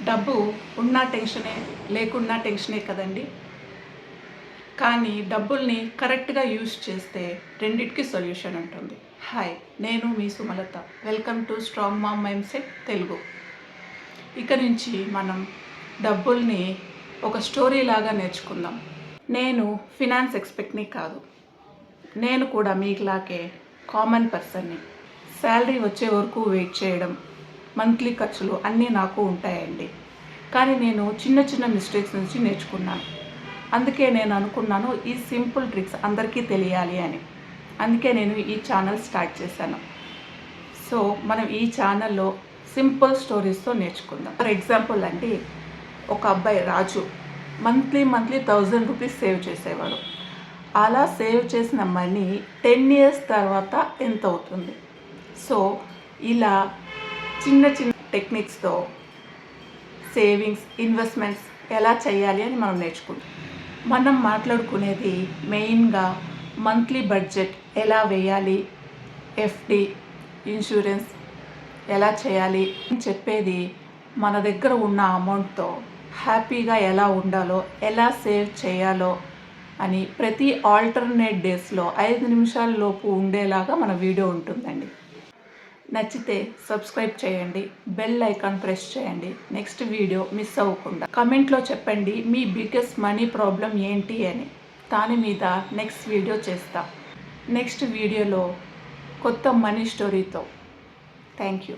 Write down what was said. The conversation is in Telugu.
డబ్బు ఉన్న టెన్షనే లేకున్నా టెన్షనే కదండి. కానీ డబ్బుల్ని కరెక్ట్గా యూజ్ చేస్తే రెండిటికి సొల్యూషన్ ఉంటుంది. హాయ్, నేను మీ Sumalatha. Welcome to strong mom mindset Telugu. ఇక నుంచి మనం డబ్బుల్ని ఒక స్టోరీ లాగా నేర్చుకుందాం. నేను ఫినాన్స్ ఎక్స్పర్ట్ని కాదు. నేను కూడా మీకులాగే కామన్ పర్సన్ని. శాలరీ వచ్చే వరకు వెయిట్ చేయడం, మంత్లీ ఖర్చులు అన్నీ నాకు ఉంటాయండి. కానీ నేను చిన్న చిన్న మిస్టేక్స్ నుంచి నేర్చుకున్నాను. అందుకే నేను అనుకున్నాను ఈ సింపుల్ ట్రిక్స్ అందరికీ తెలియాలి అని. అందుకే నేను ఈ ఛానల్ స్టార్ట్ చేశాను. సో మనం ఈ ఛానల్లో సింపుల్ స్టోరీస్తో నేర్చుకుందాం. ఫర్ ఎగ్జాంపుల్ అండి, ఒక అబ్బాయి రాజు మంత్లీ 1000 రూపీస్ సేవ్ చేసేవాడు. అలా సేవ్ చేసిన మనీ 10 years తర్వాత ఎంత అవుతుంది? సో ఇలా చిన్న చిన్న టెక్నిక్స్తో సేవింగ్స్, ఇన్వెస్ట్మెంట్స్ ఎలా చేయాలి అని మనం నేర్చుకుంటాం. మనం మాట్లాడుకునేది మెయిన్గా మంత్లీ బడ్జెట్ ఎలా వేయాలి, ఎఫ్డి, ఇన్సూరెన్స్ ఎలా చేయాలి అని చెప్పేది. మన దగ్గర ఉన్న అమౌంట్తో హ్యాపీగా ఎలా ఉండాలో, ఎలా సేవ్ చేయాలో అని ప్రతి ఆల్టర్నేట్ డేస్లో 5 నిమిషాల లోపు ఉండేలాగా మన వీడియో ఉంటుందండి. నచ్చితే సబ్స్క్రైబ్ చేయండి, బెల్ ఐకాన్ ప్రెస్ చేయండి, నెక్స్ట్ వీడియో మిస్ అవ్వకుండా. కమెంట్లో చెప్పండి మీ బిగ్గెస్ట్ మనీ ప్రాబ్లం ఏంటి అని. దాని మీద నెక్స్ట్ వీడియో చేస్తా. నెక్స్ట్ వీడియోలో కొత్త మనీ స్టోరీతో. Thank you.